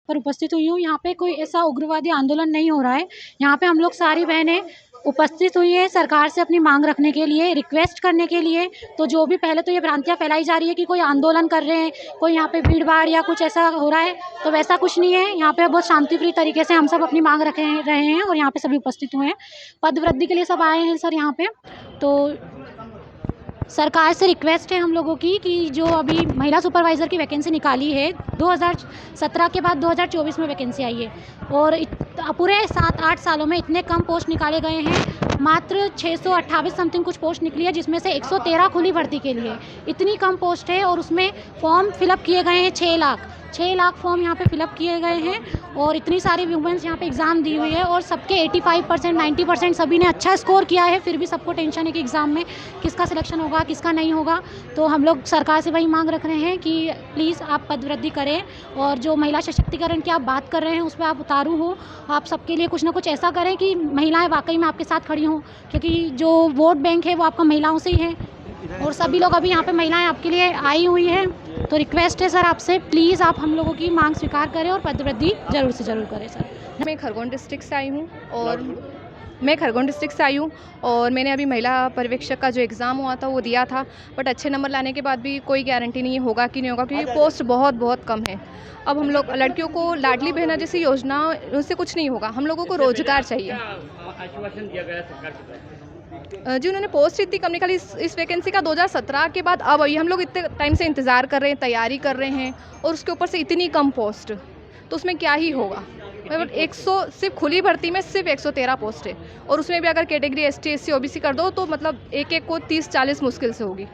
पर उपस्थित हुई हूँ। यहाँ पे कोई ऐसा उग्रवादी आंदोलन नहीं हो रहा है। यहाँ पे हम लोग सारी बहनें उपस्थित हुई हैं सरकार से अपनी मांग रखने के लिए, रिक्वेस्ट करने के लिए। तो जो भी पहले तो ये भ्रांतियाँ फैलाई जा रही है कि कोई आंदोलन कर रहे हैं, कोई यहाँ पे भीड़-भाड़ या कुछ ऐसा हो रहा है, तो वैसा कुछ नहीं है। यहाँ पे बहुत शांतिप्रिय तरीके से हम सब अपनी मांग रहे हैं और यहाँ पे सभी उपस्थित हुए हैं। पद वृद्धि के लिए सब आए हैं सर यहाँ पे। तो सरकार से रिक्वेस्ट है हम लोगों की कि जो अभी महिला सुपरवाइज़र की वैकेंसी निकाली है 2017 के बाद 2024 में वैकेंसी आई है और पूरे 7-8 सालों में इतने कम पोस्ट निकाले गए हैं। मात्र 628 समथिंग कुछ पोस्ट निकली है, जिसमें से 113 खुली भर्ती के लिए। इतनी कम पोस्ट है और उसमें फॉर्म फिलअप किए गए हैं 6 लाख फॉर्म यहाँ पे फिलअप किए गए हैं और इतनी सारी वुमेन्स यहाँ पे एग्ज़ाम दी हुई है और सबके 85% 90% सभी ने अच्छा स्कोर किया है। फिर भी सबको टेंशन है कि एग्ज़ाम में किसका सिलेक्शन होगा, किसका नहीं होगा। तो हम लोग सरकार से वही मांग रख रहे हैं कि प्लीज़ आप पदवृद्धि करें और जो महिला सशक्तिकरण की आप बात कर रहे हैं उस पर आप उतारू हो। आप सबके लिए कुछ ना कुछ ऐसा करें कि महिलाएँ वाकई में आपके साथ खड़ी हों, क्योंकि जो वोट बैंक है वो आपका महिलाओं से ही है और सभी लोग अभी यहाँ पे महिलाएं आपके लिए आई हुई हैं। तो रिक्वेस्ट है सर आपसे, प्लीज़ आप हम लोगों की मांग स्वीकार करें और पदवृद्धि ज़रूर से ज़रूर करें सर। मैं खरगोन डिस्ट्रिक्ट से आई हूँ और मैंने अभी महिला पर्यवेक्षक का जो एग्ज़ाम हुआ था वो दिया था, बट अच्छे नंबर लाने के बाद भी कोई गारंटी नहीं होगा कि नहीं होगा, क्योंकि पोस्ट बहुत कम है। अब हम लोग लड़कियों को लाडली बहना जैसी योजना, उससे कुछ नहीं होगा। हम लोगों को रोजगार चाहिए। आश्वासन दिया गया सरकार की तरफ से? जी, उन्होंने पोस्ट इतनी कम निकाली इस वैकेंसी का 2017 के बाद। अब अभी हम लोग इतने टाइम से इंतज़ार कर रहे हैं, तैयारी कर रहे हैं और उसके ऊपर से इतनी कम पोस्ट, तो उसमें क्या ही होगा। मतलब 100 सिर्फ खुली भर्ती में सिर्फ 113 पोस्ट है और उसमें भी अगर कैटेगरी ST SC OBC कर दो तो मतलब एक को 30-40 मुश्किल से होगी।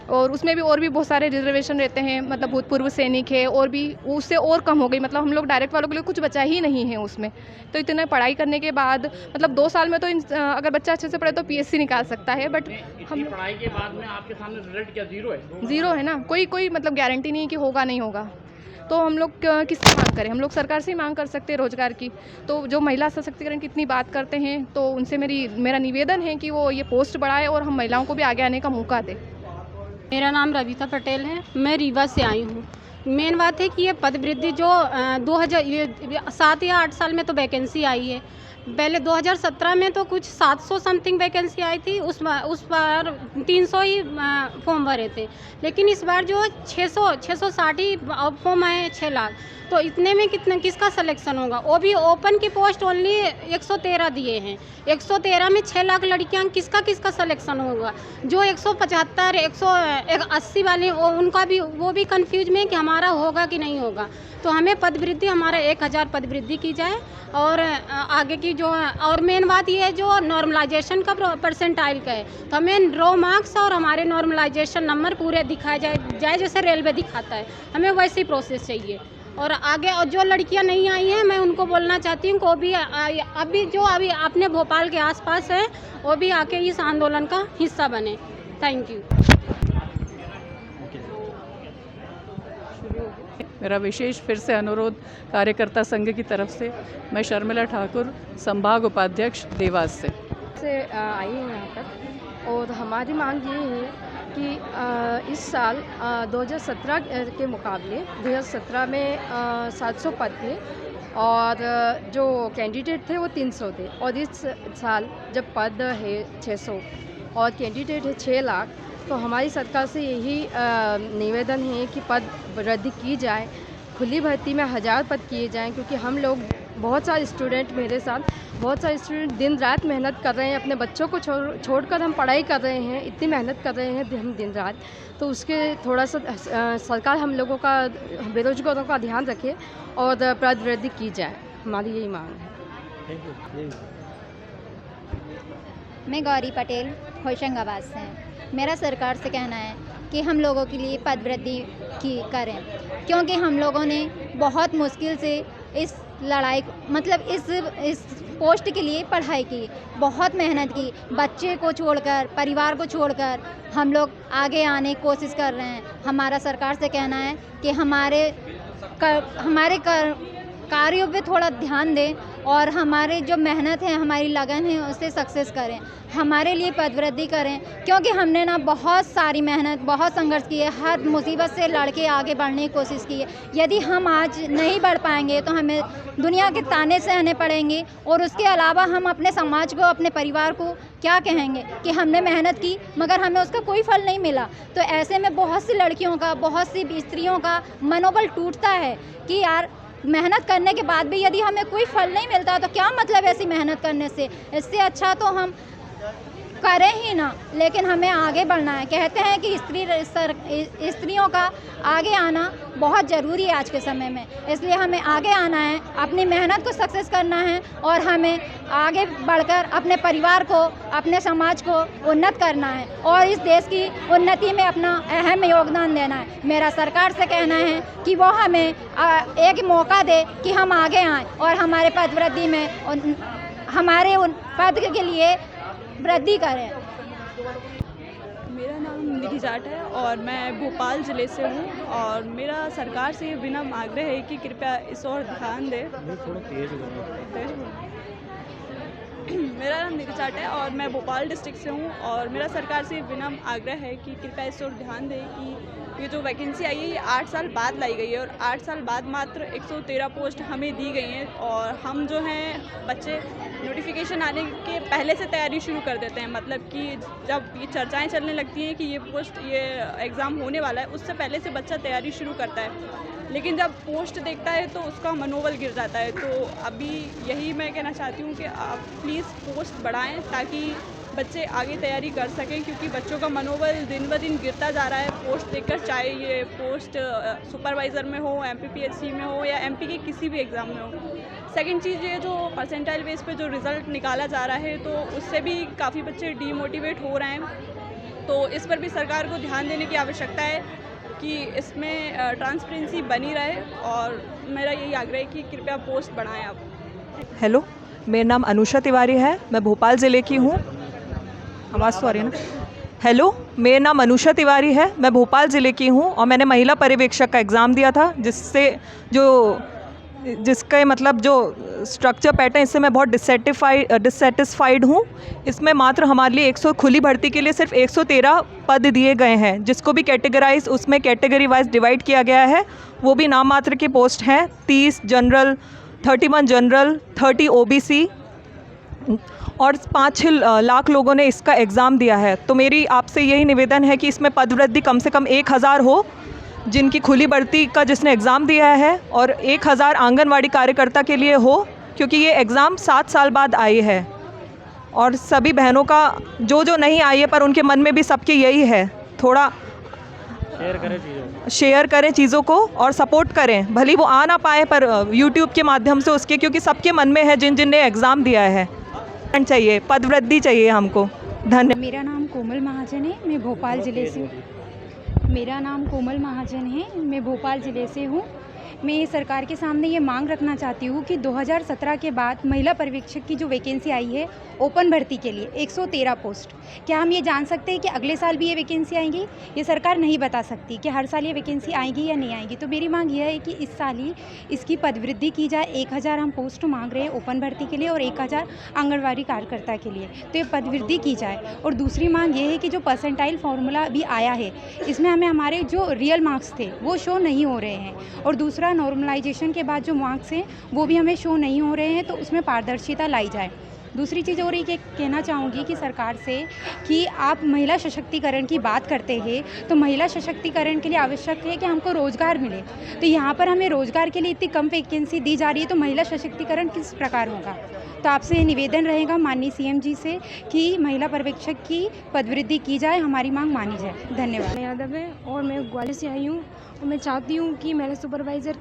और उसमें भी और भी बहुत सारे रिजर्वेशन रहते हैं, मतलब भूतपूर्व सैनिक है और भी उससे और कम हो गई। मतलब हम लोग डायरेक्ट वालों के लिए कुछ बचा ही नहीं है उसमें। तो इतना पढ़ाई करने के बाद मतलब 2 साल में तो अगर बच्चा अच्छे से पढ़े तो PSC निकाल सकता है, बट हम पढ़ाई के बाद में आपके सामने रिजल्ट क्या ज़ीरो है? ज़ीरो है ना, कोई मतलब गारंटी नहीं है कि होगा नहीं होगा। तो हम लोग किससे मांग करें? हम लोग सरकार से ही मांग कर सकते हैं रोजगार की। तो जो महिला सशक्तिकरण की इतनी बात करते हैं तो उनसे मेरा निवेदन है कि वो ये पोस्ट बढ़ाए और हम महिलाओं को भी आगे आने का मौका दें। मेरा नाम रविता पटेल है, मैं रीवा से आई हूँ। मेन बात है कि ये पदवृद्धि जो 7 या 8 साल में तो वैकेंसी आई है। पहले 2017 में तो कुछ 700 समथिंग वैकेंसी आई थी, उस बार 300 ही फॉर्म भरे थे। लेकिन इस बार जो 660 ही फॉर्म आए हैं, 6 लाख। तो इतने में किसका सिलेक्शन होगा? वो भी ओपन की पोस्ट ओनली 113 दिए हैं। 113 में 6 लाख लड़कियां, किसका सिलेक्शन होगा? जो 175 180 वाले उनका भी वो भी कंफ्यूज में कि हमारा होगा कि नहीं होगा। तो हमें पदवृद्धि, हमारा 1000 पदवृद्धि की जाए और आगे की जो और मेन बात ये है जो नॉर्मलाइजेशन का परसेंटाइल का है, तो हमें रो मार्क्स और हमारे नॉर्मलाइजेशन नंबर पूरे दिखाए जाए जैसे रेलवे दिखाता है। हमें वैसी प्रोसेस चाहिए। और आगे और जो लड़कियां नहीं आई हैं, मैं उनको बोलना चाहती हूँ कि अभी अपने भोपाल के आसपास है, वो भी आके इस आंदोलन का हिस्सा बने। Thank you. मेरा विशेष फिर से अनुरोध कार्यकर्ता संघ की तरफ से, मैं शर्मिला ठाकुर, संभाग उपाध्यक्ष देवास से आई हूँ यहाँ पर और हमारी मांग ये है कि इस साल 2017 के मुकाबले 2017 में 700 पद थे और जो कैंडिडेट थे वो 300 थे और इस साल जब पद है 600 और कैंडिडेट है 6 लाख, तो हमारी सरकार से यही निवेदन है कि पद वृद्धि की जाए, खुली भर्ती में 1000 पद किए जाएं, क्योंकि हम लोग बहुत सारे स्टूडेंट, मेरे साथ बहुत सारे स्टूडेंट दिन रात मेहनत कर रहे हैं, अपने बच्चों को छोड़कर हम पढ़ाई कर रहे हैं, इतनी मेहनत कर रहे हैं हम दिन रात। तो उसके थोड़ा सा सरकार हम लोगों का, बेरोजगारों का ध्यान रखे और पद वृद्धि की जाए, हमारी यही मांग है। मैं गौरी पटेल होशंगाबाद से हैं। मेरा सरकार से कहना है कि हम लोगों के लिए पद वृद्धि करें, क्योंकि हम लोगों ने बहुत मुश्किल से इस लड़ाई, मतलब इस पोस्ट के लिए पढ़ाई की, बहुत मेहनत की, बच्चे को छोड़कर, परिवार को छोड़कर हम लोग आगे आने की कोशिश कर रहे हैं। हमारा सरकार से कहना है कि हमारे कार्यों पे थोड़ा ध्यान दें और हमारे जो मेहनत है, हमारी लगन है, उससे सक्सेस करें, हमारे लिए पदवृद्धि करें, क्योंकि हमने ना बहुत सारी मेहनत, बहुत संघर्ष किए, हर मुसीबत से लड़ के आगे बढ़ने की कोशिश की है। यदि हम आज नहीं बढ़ पाएंगे तो हमें दुनिया के ताने सहने पड़ेंगे, और उसके अलावा हम अपने समाज को, अपने परिवार को क्या कहेंगे कि हमने मेहनत की मगर हमें उसका कोई फल नहीं मिला। तो ऐसे में बहुत सी लड़कियों का, बहुत सी स्त्रियों का मनोबल टूटता है कि यार मेहनत करने के बाद भी यदि हमें कोई फल नहीं मिलता तो क्या मतलब ऐसी मेहनत करने से। इससे अच्छा तो हम करें ही ना, लेकिन हमें आगे बढ़ना है। कहते हैं कि स्त्रियों का आगे आना बहुत ज़रूरी है आज के समय में, इसलिए हमें आगे आना है, अपनी मेहनत को सक्सेस करना है और हमें आगे बढ़कर अपने परिवार को, अपने समाज को उन्नत करना है और इस देश की उन्नति में अपना अहम योगदान देना है। मेरा सरकार से कहना है कि वो हमें एक मौका दे कि हम आगे आएँ और हमारे पदवृद्धि में हमारे उन पद के लिए वृद्धि करें। मेरा नाम निधि जाट है और मैं भोपाल ज़िले से हूँ और मेरा सरकार से विनम्र आग्रह है कि कृपया इस ओर ध्यान दें। मेरा नाम निधि जाट है और मैं भोपाल डिस्ट्रिक्ट से हूँ और मेरा सरकार से विनम्र आग्रह है कि कृपया इस ओर ध्यान दें कि ये जो वैकेंसी आई है ये 8 साल बाद लाई गई है और 8 साल बाद मात्र 113 पोस्ट हमें दी गई हैं और हम जो हैं बच्चे नोटिफिकेशन आने के पहले से तैयारी शुरू कर देते हैं। मतलब कि जब ये चर्चाएं चलने लगती हैं कि ये एग्ज़ाम होने वाला है, उससे पहले से बच्चा तैयारी शुरू करता है, लेकिन जब पोस्ट देखता है तो उसका मनोबल गिर जाता है। तो अभी यही मैं कहना चाहती हूँ कि आप प्लीज़ पोस्ट बढ़ाएं ताकि बच्चे आगे तैयारी कर सकें, क्योंकि बच्चों का मनोबल दिन ब दिन गिरता जा रहा है पोस्ट देखकर, चाहे ये पोस्ट सुपरवाइज़र में हो, MPPSC में हो या MP के किसी भी एग्ज़ाम में हो। सेकंड चीज़ ये जो परसेंटाइल बेस पे जो रिज़ल्ट निकाला जा रहा है तो उससे भी काफ़ी बच्चे डीमोटिवेट हो रहे हैं। तो इस पर भी सरकार को ध्यान देने की आवश्यकता है कि इसमें ट्रांसपेरेंसी बनी रहे और मेरा यही आग्रह है कि कृपया पोस्ट बढ़ाएं आप। हेलो, मेरा नाम अनुषा तिवारी है, मैं भोपाल ज़िले की हूँ। आवाज़ तो आ रही है ना? हेलो, मेरा नाम अनुषा तिवारी है, मैं भोपाल ज़िले की हूँ और मैंने महिला पर्यवेक्षक का एग्ज़ाम दिया था, जिसके मतलब जो स्ट्रक्चर पैटर्न, इससे मैं बहुत डिससेटिस्फाइड हूँ। इसमें मात्र हमारे लिए 100 खुली भर्ती के लिए सिर्फ 113 पद दिए गए हैं, जिसको भी उसमें कैटेगरी वाइज डिवाइड किया गया है। वो भी नाम मात्र के पोस्ट हैं, 30 जनरल, 31 जनरल, 30 OBC और 5-6 लाख लोगों ने इसका एग्ज़ाम दिया है। तो मेरी आपसे यही निवेदन है कि इसमें पदवृद्धि कम से कम 1000 हो जिनकी खुली भर्ती का जिसने एग्ज़ाम दिया है, और 1000 आंगनवाड़ी कार्यकर्ता के लिए हो, क्योंकि ये एग्ज़ाम 7 साल बाद आई है और सभी बहनों का जो नहीं आई है पर उनके मन में भी सबके यही है, थोड़ा शेयर करें चीज़ों को और सपोर्ट करें, भले वो आ ना पाए पर YouTube के माध्यम से उसके, क्योंकि सबके मन में है जिन ने एग्ज़ाम दिया है। चाहिए पदवृद्धि चाहिए हमको। धन्यवाद। मेरा नाम कोमल महाजन है, मैं भोपाल ज़िले से मैं भोपाल ज़िले से हूँ। मैं सरकार के सामने ये मांग रखना चाहती हूँ कि 2017 के बाद महिला पर्यवेक्षक की जो वैकेंसी आई है ओपन भर्ती के लिए 113 पोस्ट, क्या हम ये जान सकते हैं कि अगले साल भी ये वैकेंसी आएंगी? ये सरकार नहीं बता सकती कि हर साल ये वैकेंसी आएंगी या नहीं आएंगी। तो मेरी मांग यह है कि इस साल ही इसकी पदवृद्धि की जाए। 1000 हम पोस्ट मांग रहे हैं ओपन भर्ती के लिए और 1000 आंगनवाड़ी कार्यकर्ता के लिए, तो ये पदवृद्धि की जाए। और दूसरी मांग ये है कि जो परसेंटाइल फार्मूला अभी आया है, इसमें हमारे जो रियल मार्क्स थे वो शो नहीं हो रहे हैं, और दूसरा नॉर्मलाइजेशन के बाद जो मार्क्स हैं वो भी हमें शो नहीं हो रहे हैं, तो उसमें पारदर्शिता लाई जाए। दूसरी चीज़ और ये कहना चाहूँगी कि सरकार से कि आप महिला सशक्तिकरण की बात करते हैं, तो महिला सशक्तिकरण के लिए आवश्यक है कि हमको रोज़गार मिले। तो यहाँ पर हमें रोज़गार के लिए इतनी कम वैकेंसी दी जा रही है, तो महिला सशक्तिकरण किस प्रकार होगा? तो आपसे निवेदन रहेगा माननीय CM जी से कि महिला पर्यवेक्षक की पदवृद्धि की जाए, हमारी मांग मानी जाए। धन्यवाद। यादव है और मैं ग्वालियर से आई हूँ और मैं चाहती हूँ कि महिला सुपरवाइज़र